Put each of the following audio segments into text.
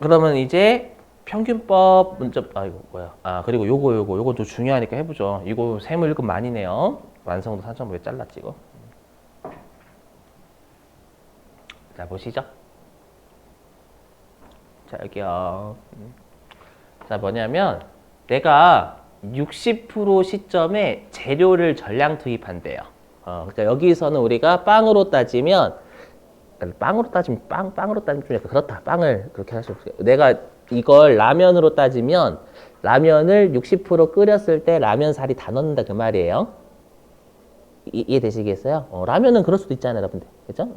그러면 이제 평균법 문제, 이거 뭐야? 그리고 요거 좀 중요하니까 해보죠. 이거 세무 1급 많이네요. 완성도 4.5에 잘랐지, 이거. 자, 보시죠. 자, 여기요. 자, 뭐냐면, 내가 60% 시점에 재료를 전량 투입한대요. 그러니까 여기서는 우리가 빵으로 따지면, 빵으로 따지면 그렇다. 빵을 그렇게 할 수 없어요. 내가 이걸 라면으로 따지면 라면을 60% 끓였을 때 라면살이 다 넣는다 그 말이에요. 이해되시겠어요? 라면은 그럴 수도 있잖아요, 여러분들. 그죠?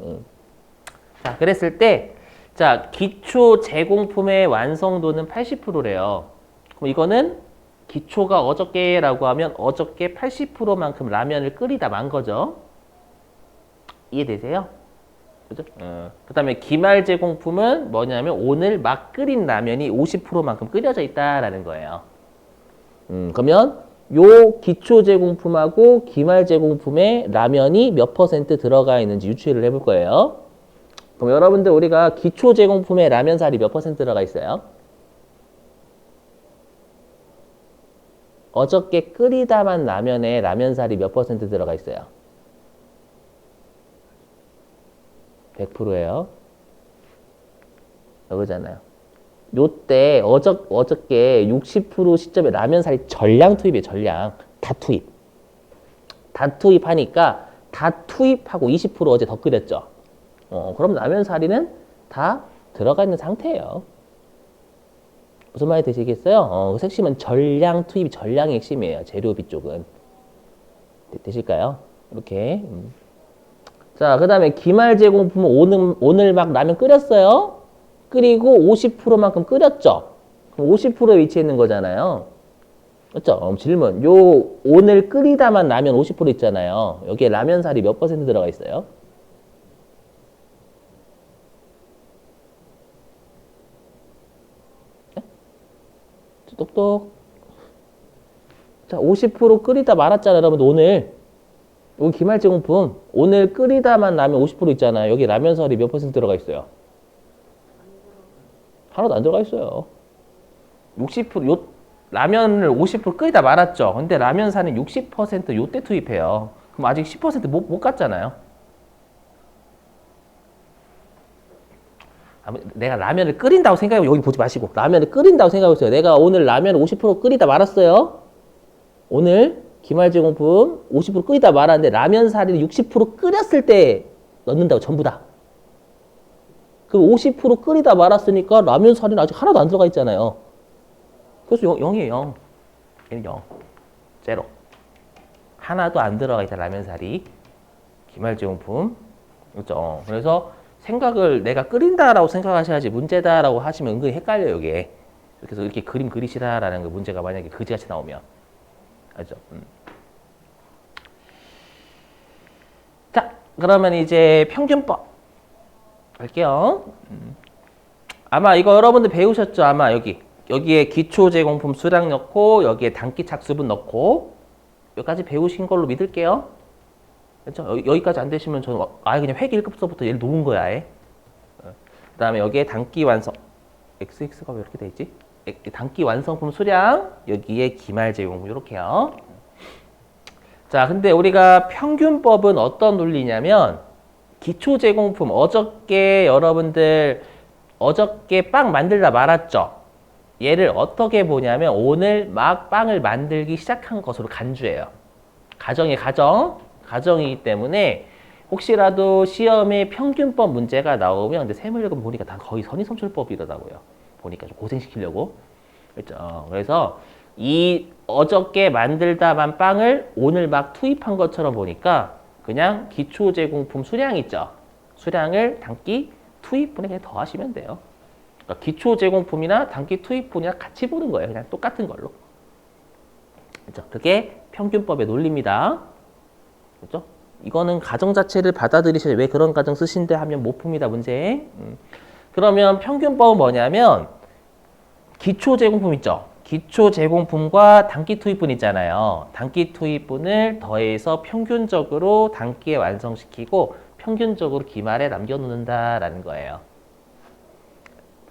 자, 그랬을 때, 자, 기초 제공품의 완성도는 80%래요. 그럼 이거는 기초가 어저께라고 하면 어저께 80%만큼 라면을 끓이다 만 거죠. 이해되세요? 그죠? 그 다음에 기말 제공품은 뭐냐면 오늘 막 끓인 라면이 50%만큼 끓여져 있다라는 거예요. 그러면 요 기초 제공품하고 기말 제공품에 라면이 몇 퍼센트 들어가 있는지 유추를 해볼 거예요. 그럼 여러분들 우리가 기초 제공품에 라면살이 몇 퍼센트 들어가 있어요? 어저께 끓이다만 라면에 라면살이 몇 퍼센트 들어가 있어요? 100%예요. 그러잖아요. 요때 어저께 60% 시점에 라면살이 전량 투입이에요. 전량. 다 투입. 다 투입하니까 다 투입하고 20% 어제 더 끓였죠. 그럼 라면살이는 다 들어가 있는 상태예요. 무슨 말이 되시겠어요? 그 핵심은 전량 투입이 전량이 핵심이에요. 재료비 쪽은. 되실까요? 이렇게. 자, 그 다음에 기말 제공품은 오늘 막 라면 끓였어요. 끓이고 50%만큼 끓였죠. 그럼 50%에 위치해 있는 거잖아요. 그렇죠? 질문. 요 오늘 끓이다만 라면 50% 있잖아요. 여기에 라면살이 몇 퍼센트 들어가 있어요? 똑똑. 자, 50% 끓이다 말았잖아요, 여러분. 오늘. 여기 기말 제공품. 오늘 끓이다만 라면 50% 있잖아요. 여기 라면살이 몇 퍼센트 들어가 있어요? 하나도 안 들어가 있어요. 60%, 라면을 50% 끓이다 말았죠. 근데 라면사는 60% 요때 투입해요. 그럼 아직 10% 못 갔잖아요. 내가 라면을 끓인다고 생각하고 여기 보지 마시고 라면을 끓인다고 생각해보세요. 내가 오늘 라면을 50% 끓이다 말았어요. 오늘 기말 제공품 50% 끓이다 말았는데 라면사리를 60% 끓였을 때 넣는다고 전부 다. 그 50% 끓이다 말았으니까 라면사리는 아직 하나도 안 들어가 있잖아요. 그래서 0이에요. 0. 얘는 0. 제로. 하나도 안 들어가 있다 라면사리. 기말제공품. 그렇죠. 그래서 생각을 내가 끓인다라고 생각하셔야지 문제다라고 하시면 은근히 헷갈려요, 이게. 그래서 이렇게 그림 그리시라라는 그 문제가 만약에 그지같이 나오면. 알죠? 자, 그러면 이제 평균법 갈게요. 아마 이거 여러분들 배우셨죠? 아마 여기에 기초 제공품 수량 넣고 여기에 단기 착수분 넣고 여기까지 배우신 걸로 믿을게요. 그렇죠? 여기까지 안 되시면 저는 아예 그냥 회계 1급서부터 얘를 놓은 거야, 아예. 그 다음에 여기에 단기 완성 XX가 왜 이렇게 돼 있지? 단기 완성품 수량 여기에 기말 제공품 이렇게요. 자, 근데 우리가 평균법은 어떤 논리냐면 기초 제공품 어저께 여러분들 어저께 빵 만들다 말았죠. 얘를 어떻게 보냐면 오늘 막 빵을 만들기 시작한 것으로 간주해요. 가정이기 때문에 혹시라도 시험에 평균법 문제가 나오면 근데 세무일급 보니까 다 거의 선의선출법이더라고요. 보니까 좀 고생시키려고. 그렇죠. 그래서 이 어저께 만들다만 빵을 오늘 막 투입한 것처럼 보니까 그냥 기초 제공품 수량 있죠. 수량을 단기 투입분에 그냥 더하시면 돼요. 그러니까 기초 제공품이나 단기 투입분이랑 같이 보는 거예요. 그냥 똑같은 걸로. 그렇죠? 그게 평균법의 논리입니다. 그렇죠? 이거는 가정 자체를 받아들이셔야 왜 그런 가정 쓰신데 하면 못 풉니다. 문제. 그러면 평균법은 뭐냐면 기초 제공품 있죠. 기초 제공품과 단기 투입분 있잖아요. 단기 투입분을 더해서 평균적으로 단기에 완성시키고 평균적으로 기말에 남겨놓는다라는 거예요.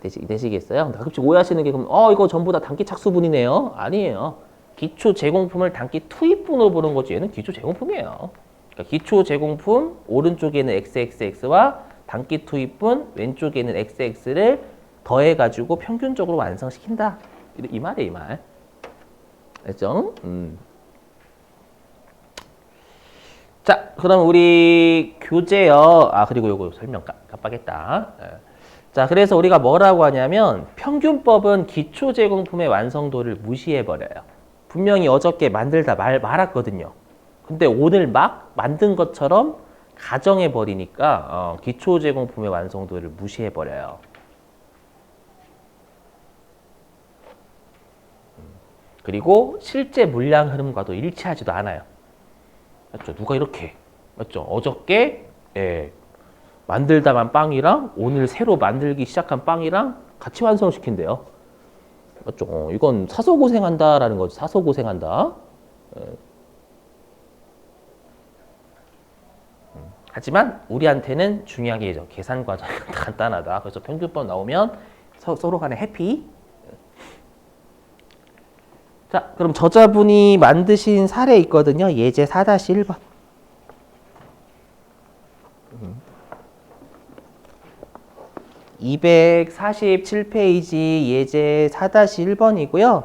되시겠어요? 가끔씩 오해하시는 게 그럼 이거 전부 다 단기 착수분이네요. 아니에요. 기초 제공품을 단기 투입분으로 보는 거지 얘는 기초 제공품이에요. 그러니까 기초 제공품 오른쪽에는 XXX와 단기 투입분 왼쪽에는 XX를 더해가지고 평균적으로 완성시킨다. 이 말이에요, 이 말. 알죠? 자, 그럼 우리 교재요. 그리고 요거 설명 깜빡했다. 자, 그래서 우리가 뭐라고 하냐면 평균법은 기초 제공품의 완성도를 무시해버려요. 분명히 어저께 만들다 말았거든요. 근데 오늘 막 만든 것처럼 가정해버리니까 기초 제공품의 완성도를 무시해버려요. 그리고 실제 물량 흐름과도 일치하지도 않아요. 맞죠? 누가 이렇게 맞죠? 어저께 만들다만 빵이랑 오늘 새로 만들기 시작한 빵이랑 같이 완성시킨대요. 맞죠? 이건 사소 고생한다라는 거죠. 사소 고생한다. 하지만 우리한테는 중요한 게 계산 과정이 간단하다. 그래서 평균법 나오면 서로 간에 해피. 자, 그럼 저자분이 만드신 사례 있거든요. 예제 4-1번. 247페이지 예제 4-1번이고요.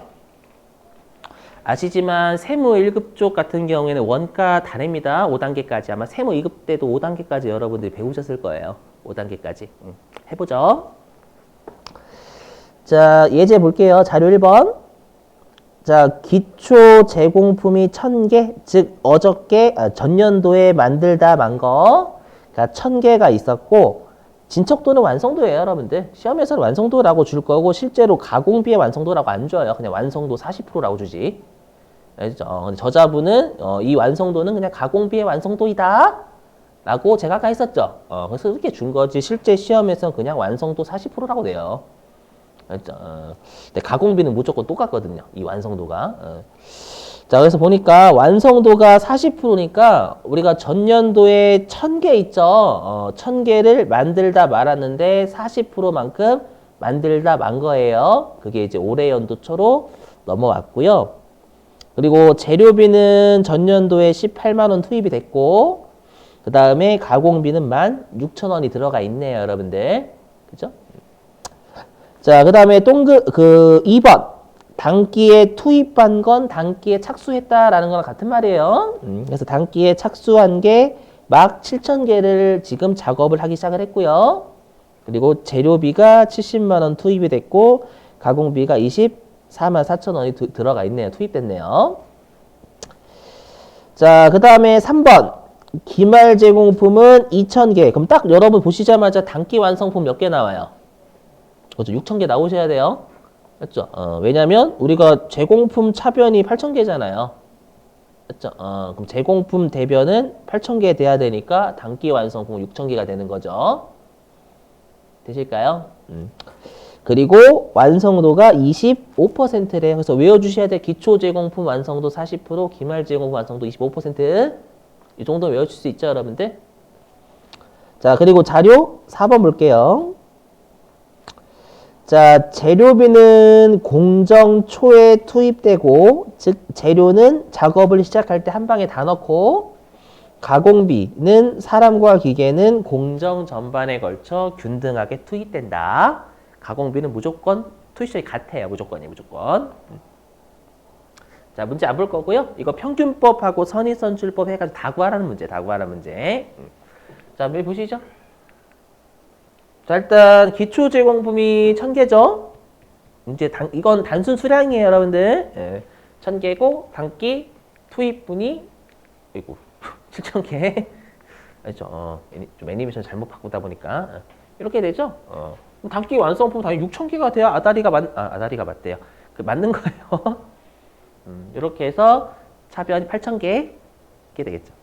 아시지만 세무 1급 쪽 같은 경우에는 원가 다릅니다. 5단계까지. 아마 세무 2급 때도 5단계까지 여러분들이 배우셨을 거예요. 5단계까지. 해보죠. 자, 예제 볼게요. 자료 1번. 자, 기초 제공품이 1000개, 즉 어저께 전년도에 만들다 만 거가 1000개가 있었고 진척도는 완성도예요, 여러분들. 시험에서는 완성도라고 줄 거고 실제로 가공비의 완성도라고 안 줘요. 그냥 완성도 40%라고 주지. 알죠? 저자분은 이 완성도는 그냥 가공비의 완성도이다 라고 제가 아까 했었죠. 그래서 이렇게 준 거지. 실제 시험에서는 그냥 완성도 40%라고 돼요. 알죠? 근데 가공비는 무조건 똑같거든요. 이 완성도가. 자, 그래서 보니까 완성도가 40%니까 우리가 전년도에 1000개 있죠. 1000개를 만들다 말았는데 40%만큼 만들다 만 거예요. 그게 이제 올해 연도초로 넘어왔고요. 그리고 재료비는 전년도에 18만 원 투입이 됐고 그 다음에 가공비는 16,000원이 들어가 있네요, 여러분들. 그죠? 자, 그 다음에 2번. 단기에 투입한 건 단기에 착수했다라는 거랑 같은 말이에요. 그래서 단기에 착수한 게 막 7,000개를 지금 작업을 하기 시작을 했고요. 그리고 재료비가 70만 원 투입이 됐고 가공비가 24만 4천 원이 들어가 있네요. 투입됐네요. 자, 그 다음에 3번. 기말 제공품은 2,000개. 그럼 딱 여러분 보시자마자 단기 완성품 몇 개 나와요? 그렇죠. 6,000개 나오셔야 돼요. 맞죠? 왜냐면 우리가 제공품 차변이 8,000개잖아요. 맞죠? 그럼 제공품 대변은 8,000개 돼야 되니까 단기 완성품은 6,000개가 되는 거죠. 되실까요? 그리고 완성도가 25%래요. 그래서 외워주셔야 돼. 기초 제공품 완성도 40%, 기말 제공품 완성도 25%. 이 정도 외워줄 수 있죠, 여러분들? 자, 그리고 자료 4번 볼게요. 자, 재료비는 공정 초에 투입되고, 즉 재료는 작업을 시작할 때 한 방에 다 넣고, 가공비는 사람과 기계는 공정 전반에 걸쳐 균등하게 투입된다. 가공비는 무조건 투입 시간이 같아요. 무조건. 자, 문제 안 볼 거고요. 이거 평균법하고 선의선출법 해가지고 다 구하라는 문제. 자, 한번 보시죠. 자, 일단 기초 제공품이 1000개죠. 이제 이건 단순 수량이에요, 여러분들. 1000개고 단기 투입분이 7,000개. 알죠? 좀 애니메이션 잘못 바꾸다 보니까 이렇게 되죠. 단기 완성품 당연히 6,000개가 돼야 아다리가 맞대요. 맞는 거예요. 이렇게 해서 차변이 8,000개 이렇게 되겠죠.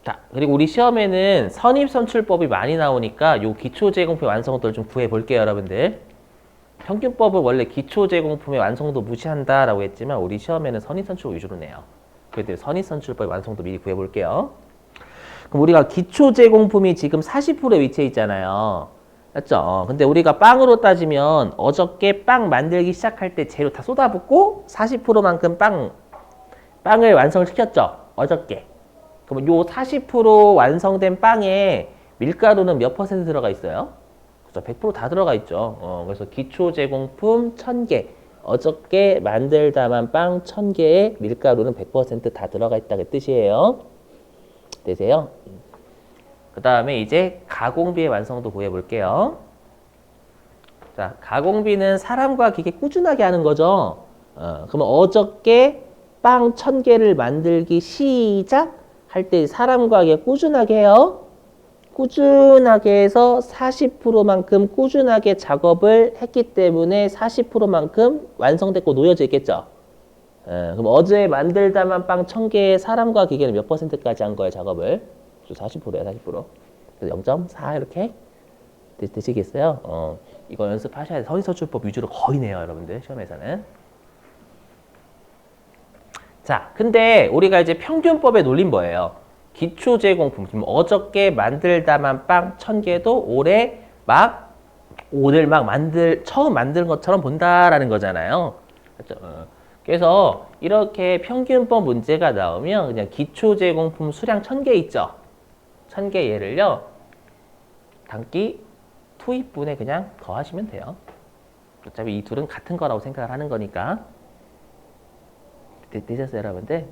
자, 그리고 우리 시험에는 선입선출법이 많이 나오니까 요 기초 제공품 완성도를 좀 구해 볼게요, 여러분들. 평균법은 원래 기초 제공품의 완성도 무시한다라고 했지만 우리 시험에는 선의선출 위주로 내요. 그래도 선의선출법의 완성도 미리 구해볼게요. 그럼 우리가 기초 제공품이 지금 40%에 위치해 있잖아요. 맞죠? 근데 우리가 빵으로 따지면 어저께 빵 만들기 시작할 때 재료 다 쏟아붓고 40%만큼 빵을 완성을 시켰죠. 어저께. 그러면 요 40% 완성된 빵에 밀가루는 몇 퍼센트 들어가 있어요? 그죠? 100%다 들어가 있죠. 그래서 기초 제공품 1000개. 어저께 만들다만 빵 1000개에 밀가루는 100%다 들어가 있다는 뜻이에요. 되세요? 그 다음에 이제 가공비의 완성도 구해볼게요. 자, 가공비는 사람과 기계 꾸준하게 하는 거죠. 그러면 어저께 빵 1000개를 만들기 시작 할 때 사람과 기계 꾸준하게 해요. 꾸준하게 해서 40%만큼 꾸준하게 작업을 했기 때문에 40%만큼 완성됐고 놓여져 있겠죠. 그럼 어제 만들다만 빵 1000개의 사람과 기계는 몇 퍼센트까지 한 거예요, 작업을? 40%예요, 40%. 그래서 0.4 이렇게 되시겠어요? 이거 연습하셔야 돼요. 선의선출법 위주로 거의 내요, 여러분들, 시험에서는. 자, 근데 우리가 이제 평균법의 논리는 뭐예요? 기초 제공품, 지금 어저께 만들다만 빵 1000개도 오늘 막 처음 만든 것처럼 본다라는 거잖아요. 그렇죠? 그래서 이렇게 평균법 문제가 나오면 그냥 기초 제공품 수량 1000개 있죠? 1000개 얘를요, 단기 투입분에 그냥 더하시면 돼요. 어차피 이 둘은 같은 거라고 생각을 하는 거니까. 되셨어요, 여러분들?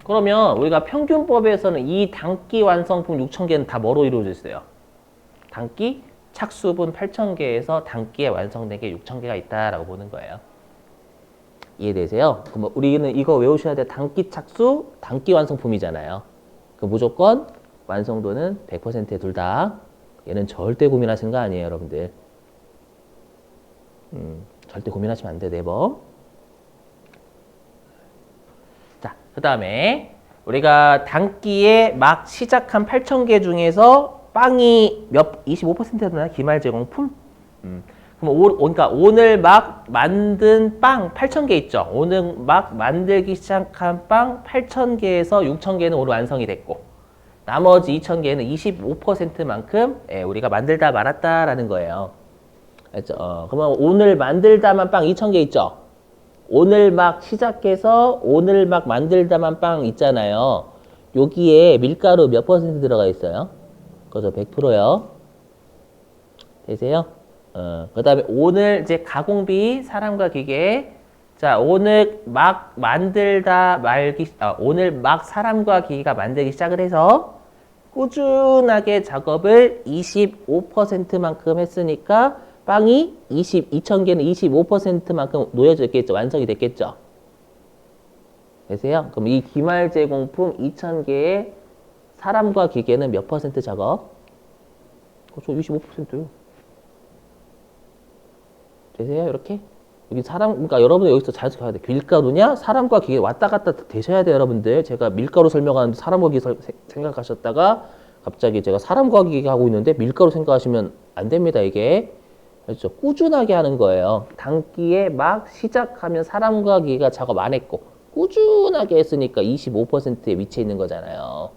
그러면 우리가 평균법에서는 이 단기 완성품 6000개는 다 뭐로 이루어져 있어요? 단기 착수분 8000개에서 단기에 완성된 게 6000개가 있다라고 보는 거예요. 이해되세요? 그럼 우리는 이거 외우셔야 돼. 단기 착수, 단기 완성품이잖아요. 그 무조건 완성도는 100%에 둘 다. 얘는 절대 고민하시는 거 아니에요, 여러분들. 절대 고민하시면 안 돼, 네버. 자, 그 다음에 우리가 단기에 막 시작한 8000개 중에서 빵이 25%였나? 기말 제공품? 그러니까 오늘 막 만든 빵 8000개 있죠? 오늘 막 만들기 시작한 빵 8000개에서 6000개는 오늘 완성이 됐고, 나머지 2000개는 25%만큼 우리가 만들다 말았다라는 거예요. 알죠? 그러면 오늘 만들다만 빵 2000개 있죠? 오늘 막 시작해서 오늘 막 만들다만 빵 있잖아요. 여기에 밀가루 몇 퍼센트 들어가 있어요? 그죠? 100%요. 되세요? 그 다음에 오늘 이제 가공비 사람과 기계. 자, 오늘 막 오늘 막 사람과 기계가 만들기 시작을 해서 꾸준하게 작업을 25%만큼 했으니까 빵이 2000개는 25%만큼 놓여져 있겠죠. 완성이 됐겠죠. 되세요? 그럼 이 기말 제공품 2000개의 사람과 기계는 몇 퍼센트 작업? 그렇죠. 25%요. 되세요? 이렇게? 여기 그러니까 여러분들 여기서 잘 가야 돼. 밀가루냐? 사람과 기계 왔다 갔다 되셔야 돼요, 여러분들. 제가 밀가루 설명하는데 사람과 기계 생각하셨다가 갑자기 제가 사람과 기계 하고 있는데 밀가루 생각하시면 안 됩니다, 이게. 그렇죠. 꾸준하게 하는 거예요. 단기에 막 시작하면 사람과 기계가 작업 안 했고 꾸준하게 했으니까 25%에 위치해 있는 거잖아요.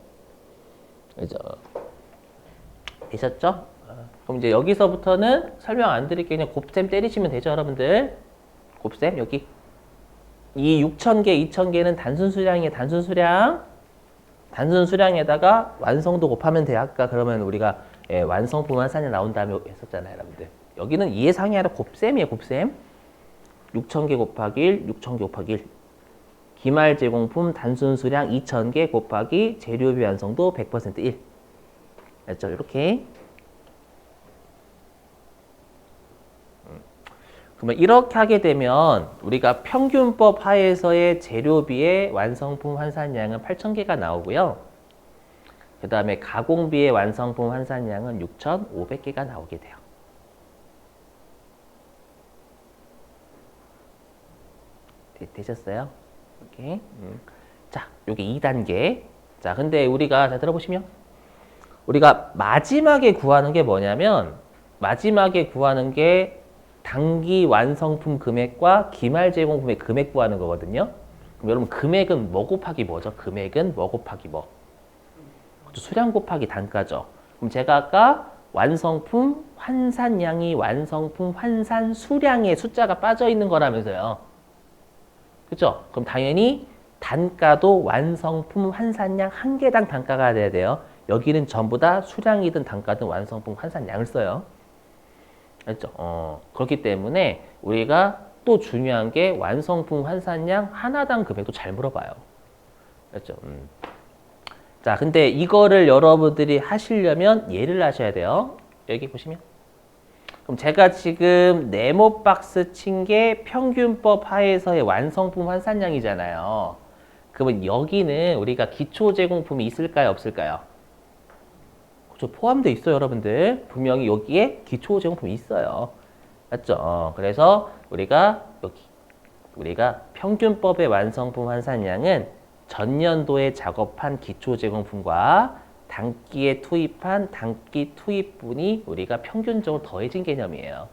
그죠? 되셨죠? 그럼 이제 여기서부터는 설명 안 드릴게요. 그냥 곱셈 때리시면 되죠, 여러분들. 곱셈 여기. 이 6000개, 2000개는 단순 수량이에요. 단순 수량. 단순 수량에다가 완성도 곱하면 돼요. 아까 그러면 우리가 완성품 환산이 나온 다음에 했었잖아요, 여러분들. 여기는 이해상이 아니라 곱셈이에요, 곱셈. 6000개 곱하기 1, 6000개 곱하기 1. 기말 제공품 단순 수량 2000개 곱하기 재료비 완성도 100% 1. 맞죠? 이렇게. 그러면 이렇게 하게 되면 우리가 평균법 하에서의 재료비의 완성품 환산량은 8000개가 나오고요. 그 다음에 가공비의 완성품 환산량은 6500개가 나오게 돼요. 되셨어요? 이렇게. 자, 요게 2단계. 자, 근데 우리가 잘 들어보시면 우리가 마지막에 구하는 게 뭐냐면 마지막에 구하는 게 단기 완성품 금액과 기말 제공품의 금액 구하는 거거든요. 그럼 여러분 금액은 뭐 곱하기 뭐죠? 금액은 뭐 곱하기 뭐? 수량 곱하기 단가죠. 그럼 제가 아까 완성품 환산량이 완성품 환산 수량의 숫자가 빠져 있는 거라면서요. 그죠? 그럼 당연히 단가도 완성품 환산량 한 개당 단가가 돼야 돼요. 여기는 전부 다 수량이든 단가든 완성품 환산량을 써요. 알죠? 그렇기 때문에 우리가 또 중요한 게 완성품 환산량 하나당 금액도 잘 물어봐요. 알죠? 자, 근데 이거를 여러분들이 하시려면 예를 하셔야 돼요. 여기 보시면. 그럼 제가 지금 네모 박스 친 게 평균법 하에서의 완성품 환산량이잖아요. 그러면 여기는 우리가 기초 제공품이 있을까요? 없을까요? 그렇죠. 포함되어 있어요, 여러분들. 분명히 여기에 기초 제공품이 있어요. 맞죠? 그래서 우리가 평균법의 완성품 환산량은 전년도에 작업한 기초 제공품과 단기에 투입한 단기 투입분이 우리가 평균적으로 더해진 개념이에요.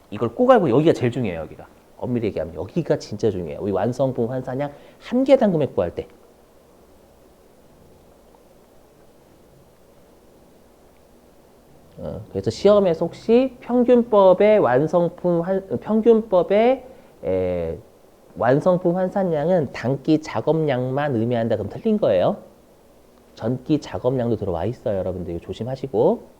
이걸 꼭 알고 여기가 제일 중요해요. 여기가. 엄밀히 얘기하면 여기가 진짜 중요해요. 우리 완성품 환산량 한 개당 금액 구할 때. 그래서 시험에서 혹시 평균법의 완성품 환산량은 단기 작업량만 의미한다 그럼 틀린 거예요. 전기 작업량도 들어와 있어요. 여러분들 이거 조심하시고.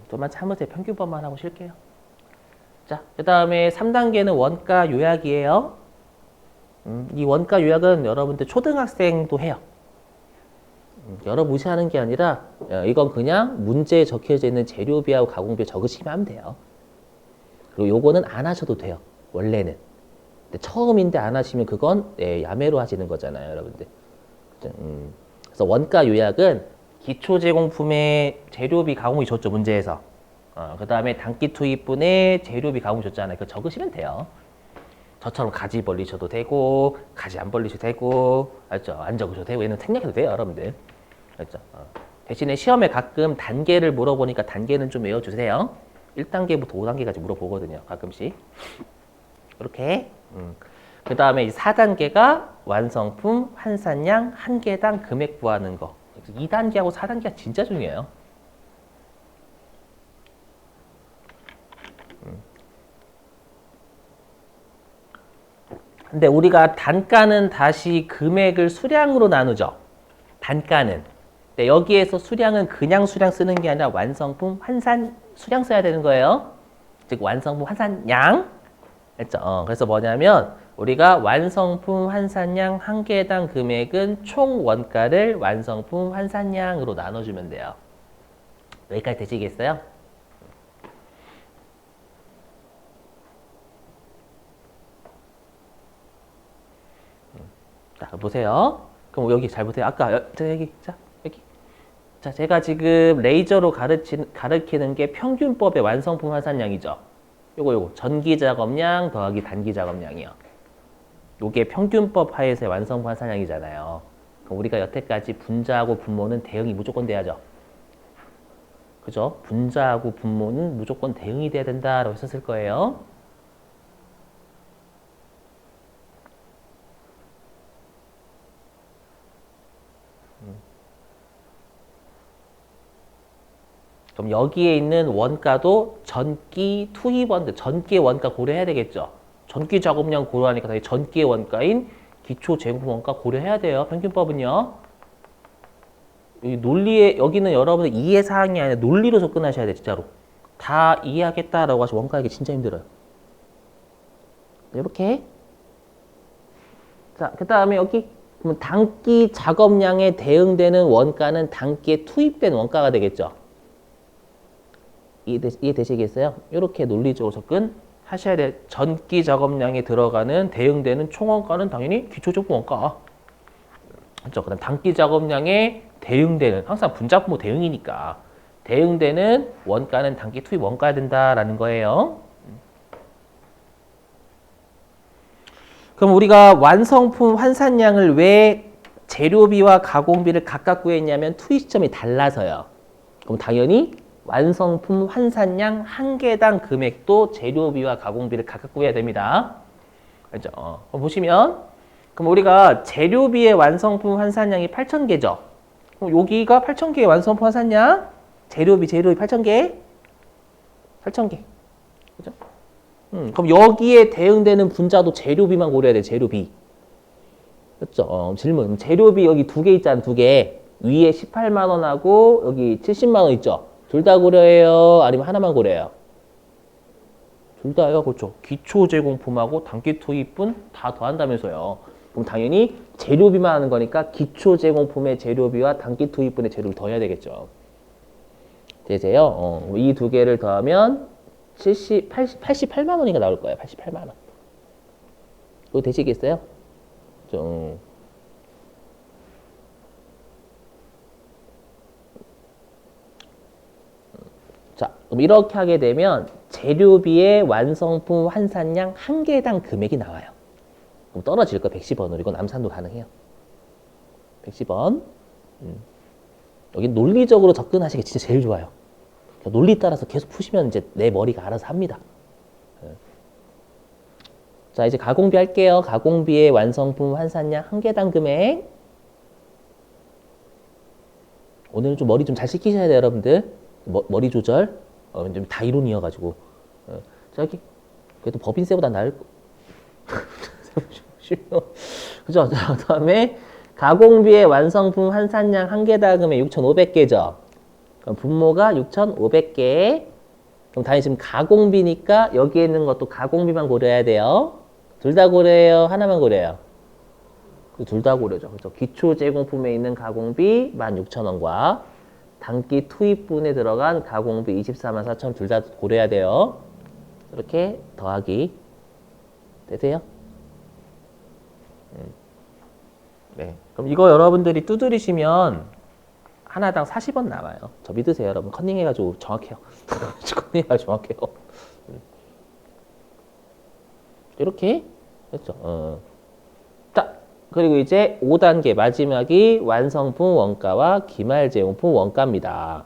좀만 참으세요. 평균법만 하고 쉴게요. 자, 그 다음에 3단계는 원가 요약이에요. 이 원가 요약은 여러분들 초등학생도 해요. 여러 무시하는 게 아니라 이건 그냥 문제에 적혀져 있는 재료비하고 가공비 적으시면 하면 돼요. 그리고 요거는 안 하셔도 돼요. 원래는. 근데 처음인데 안 하시면 그건 야매로 하시는 거잖아요. 여러분들. 그래서 원가 요약은 기초 제공품의 재료비 가공비 줬죠. 문제에서. 그 다음에 단기 투입분의 재료비 가공비 줬잖아요. 그거 적으시면 돼요. 저처럼 가지 벌리셔도 되고 가지 안 벌리셔도 되고 알죠? 안 적으셔도 되고 얘는 생략해도 돼요. 여러분들. 알죠? 대신에 시험에 가끔 단계를 물어보니까 단계는 좀 외워주세요. 1단계부터 5단계까지 물어보거든요. 가끔씩. 이렇게. 그 다음에 4단계가 완성품 환산량 한 개당 금액 구하는 거. 2단계하고 4단계가 진짜 중요해요. 근데 우리가 단가는 다시 금액을 수량으로 나누죠. 단가는. 근데 여기에서 수량은 그냥 수량 쓰는 게 아니라 완성품 환산 수량 써야 되는 거예요. 즉 완성품 환산량. 했죠. 그래서 뭐냐면 우리가 완성품 환산량 한 개당 금액은 총 원가를 완성품 환산량으로 나눠주면 돼요. 여기까지 되시겠어요? 자, 보세요. 그럼 여기 잘 보세요. 아까 여기 여기. 자, 제가 지금 레이저로 가르치는 게 평균법의 완성품 환산량이죠. 요거 전기 작업량 더하기 단기 작업량이요. 요게 평균법 하에서의 완성품 환산량이잖아요. 그럼 우리가 여태까지 분자하고 분모는 대응이 무조건 돼야죠. 그죠? 분자하고 분모는 무조건 대응이 돼야 된다라고 했었을 거예요. 그럼 여기에 있는 원가도 전기 투입원가, 전기의 원가 고려해야 되겠죠. 전기 작업량 고려하니까 당연히 전기의 원가인 기초 제공품 원가 고려해야 돼요. 평균법은요. 이 논리에 여기는 여러분들 이해 사항이 아니라 논리로 접근하셔야 돼, 진짜로. 다 이해하겠다라고 하시면 원가하기 진짜 힘들어요. 이렇게. 자, 그 다음에 여기 그럼 단기 작업량에 대응되는 원가는 단기에 투입된 원가가 되겠죠. 이해되시겠어요? 이렇게 논리적으로 접근하셔야 돼. 전기 작업량에 들어가는 대응되는 총원가는 당연히 기초적분 원가. 그렇죠? 그다음 단기 작업량에 대응되는 항상 분자분모 대응이니까 대응되는 원가는 단기 투입 원가야 된다라는 거예요. 그럼 우리가 완성품 환산량을 왜 재료비와 가공비를 각각 구했냐면 투입 시점이 달라서요. 그럼 당연히 완성품 환산량 한 개당 금액도 재료비와 가공비를 각각 구해야 됩니다. 알죠? 그럼 보시면 그럼 우리가 재료비의 완성품 환산량이 8,000개죠. 그럼 여기가 8,000개의 완성품 환산량, 재료비 8,000개, 8,000개. 그죠? 그럼 여기에 대응되는 분자도 재료비만 고려해야 돼, 재료비. 그렇죠? 질문. 재료비 여기 두 개 있잖아, 두 개. 위에 18만 원하고 여기 70만 원 있죠? 둘 다 고려해요? 아니면 하나만 고려해요? 둘 다요? 그렇죠. 기초 제공품하고 단기 투입분 다 더한다면서요. 그럼 당연히 재료비만 하는 거니까 기초 제공품의 재료비와 단기 투입분의 재료를 더해야 되겠죠. 되세요? 이 두 개를 더하면 88만 원인가 나올 거예요. 88만 원. 그거 되시겠어요? 좀. 자, 그럼 이렇게 하게 되면 재료비의 완성품 환산량 한 개당 금액이 나와요. 그럼 떨어질 거 110원으로. 이건 암산도 가능해요. 110원. 여기 논리적으로 접근하시기 진짜 제일 좋아요. 논리 따라서 계속 푸시면 이제 내 머리가 알아서 합니다. 자, 이제 가공비 할게요. 가공비의 완성품 환산량 한 개당 금액. 오늘은 좀 머리 좀 잘 식히셔야 돼요, 여러분들. 머리 조절. 좀 다 이론이어가지고. 저기, 그래도 법인세보다 나을 거. 그죠? 자, 그 다음에 가공비의 완성품 환산량 한 개당 금액 6,500개죠. 그럼 분모가 6,500개. 그럼 당연히 지금 가공비니까 여기에 있는 것도 가공비만 고려해야 돼요. 둘 다 고려해요? 하나만 고려해요? 둘 다 고려죠. 그렇죠? 기초 제공품에 있는 가공비 16,000원과 단기 투입분에 들어간 가공비 244,000원 둘 다 고려해야 돼요. 이렇게 더하기 되세요? 네. 그럼 이거 여러분들이 두드리시면 하나당 40원 남아요. 저 믿으세요, 여러분. 컨닝해가지고 정확해요. 컨닝해가지고 정확해요. 이렇게 했죠. 자, 그리고 이제 5단계 마지막이 완성품 원가와 기말제용품 원가입니다.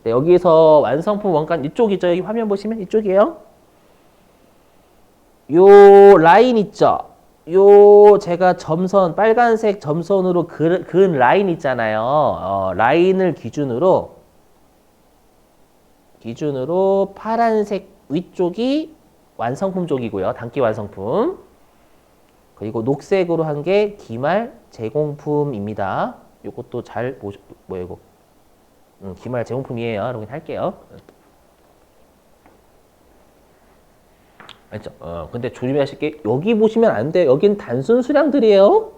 네, 여기서 완성품 원가 이쪽이죠. 여기 화면 보시면 이쪽이에요. 요 라인 있죠. 요 제가 점선 빨간색 점선으로 그은 라인 있잖아요. 라인을 기준으로 파란색 위쪽이 완성품 쪽이고요. 단기 완성품. 그리고 녹색으로 한 게 기말 제공품입니다. 요것도 잘 뭐야 이거? 기말 제공품이에요. 여러분 할게요. 알죠? 근데 조심하실 게 여기 보시면 안 돼요. 여긴 단순 수량들이에요.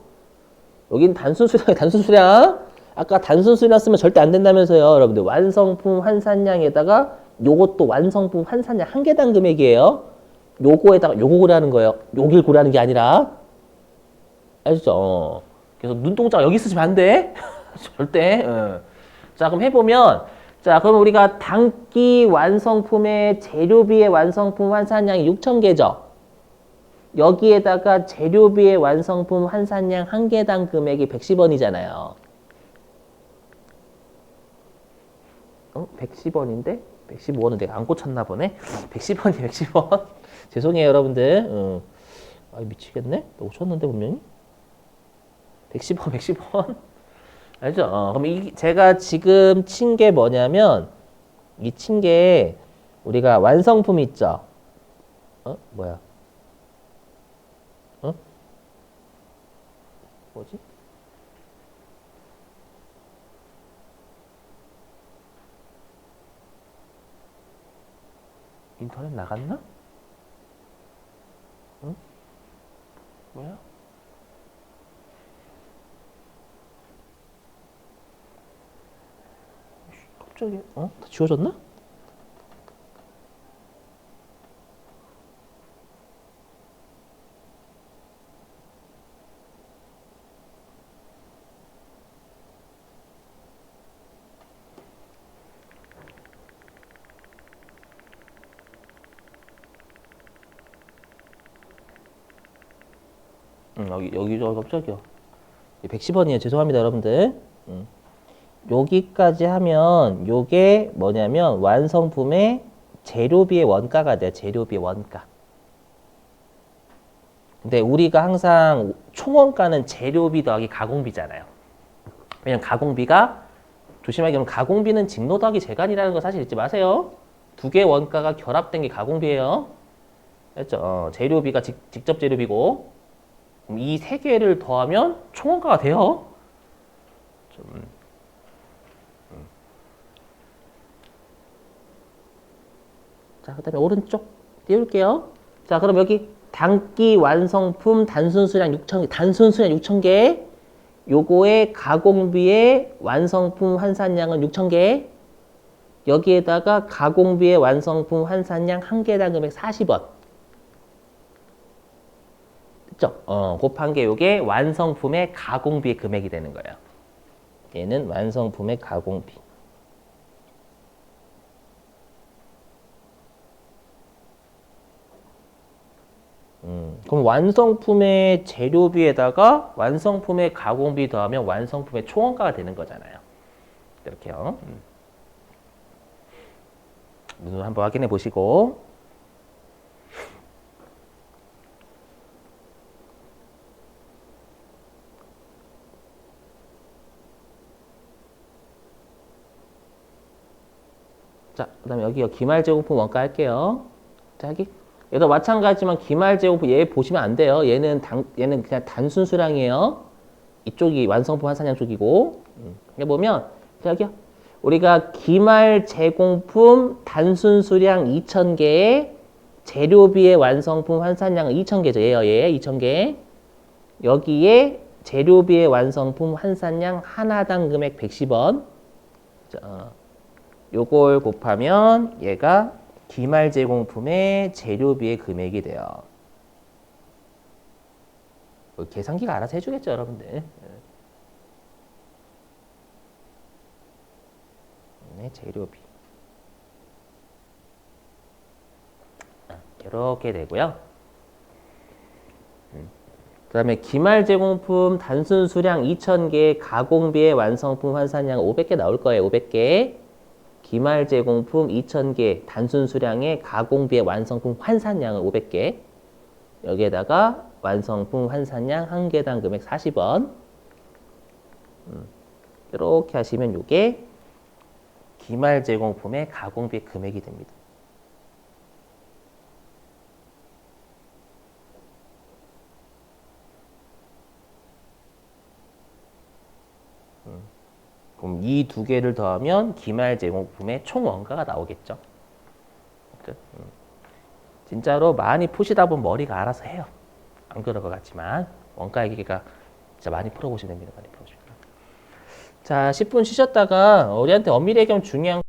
여긴 단순 수량. 아까 단순 수량 쓰면 절대 안 된다면서요. 여러분들 완성품 환산량에다가 요것도 완성품 환산량 한 개당 금액이에요. 요거에다가 요거 고려하는 거예요. 여길 고려하는 게 아니라. 알죠? 그래서 눈동자 여기 쓰시면 안 돼. 절대. 자, 그럼 해보면 자, 그럼 우리가 단기 완성품의 재료비의 완성품 환산량이 6,000개죠. 여기에다가 재료비의 완성품 환산량 한 개당 금액이 110원이잖아요. 110원인데? 115원은 내가 안 꽂혔나 보네. 110원이 110원. 죄송해요, 여러분들. 아, 미치겠네. 놓쳤는데 분명히. 110원, 110원. 알죠? 그럼 제가 지금 친 게 뭐냐면 이 친 게 우리가 완성품 있죠? 뭐야? 뭐지? 인터넷 나갔나? 응? 뭐야? 갑자기 다 지워졌나? 여기 저 깜짝이야. 110원이에요. 죄송합니다, 여러분들. 여기까지 하면 요게 뭐냐면 완성품의 재료비의 원가가 돼요. 재료비의 원가. 근데 우리가 항상 총원가는 재료비 더하기 가공비잖아요. 왜냐면 가공비가 조심하게 그럼 가공비는 직로 더하기 재간이라는 거 사실 잊지 마세요. 두 개의 원가가 결합된 게 가공비예요. 됐죠? 재료비가 직접 재료비고 이 세 개를 더하면 총원가가 돼요. 좀, 자, 그 다음에 오른쪽 띄울게요. 자, 그럼 여기 단기 완성품 단순 수량 6,000개, 단순 수량 6,000개. 요거의 가공비의 완성품 환산량은 6,000개. 여기에다가 가공비의 완성품 환산량 한 개당 금액 40원. 됐죠? 곱한 게 요게 완성품의 가공비 금액이 되는 거예요. 얘는 완성품의 가공비. 그럼 완성품의 재료비에다가 완성품의 가공비 더하면 완성품의 총원가가 되는 거잖아요. 이렇게요. 눈으로 한번 확인해 보시고. 자, 그 다음에 여기 기말제공품 원가 할게요. 자, 여기. 얘도 마찬가지지만 기말제공품 얘 보시면 안 돼요. 얘는 그냥 단순 수량이에요. 이쪽이 완성품 환산량 쪽이고. 여기 보면, 자, 여기요. 우리가 기말제공품 단순 수량 2,000개에 재료비의 완성품 환산량은 2,000개죠. 얘요, 얘 2,000개. 여기에 재료비의 완성품 환산량 하나당 금액 110원. 자, 요걸 곱하면 얘가 기말 제공품의 재료비의 금액이 돼요. 계산기가 알아서 해주겠죠, 여러분들. 네, 재료비. 이렇게 되고요. 그 다음에 기말 제공품 단순 수량 2,000개 가공비의 완성품 환산량 500개 나올 거예요. 500개. 기말 제공품 2,000개 단순 수량의 가공비의 완성품 환산량은 500개. 여기에다가 완성품 환산량 한 개당 금액 40원. 이렇게 하시면 이게 기말 제공품의 가공비 금액이 됩니다. 그럼 이 두 개를 더하면 기말 제공품의 총 원가가 나오겠죠. 진짜로 많이 푸시다 보면 머리가 알아서 해요. 안 그럴 것 같지만 원가 얘기가 진짜 많이 풀어보시면 됩니다. 많이 풀어보시면. 자, 10분 쉬셨다가 우리한테 엄밀히 얘기하면 중요한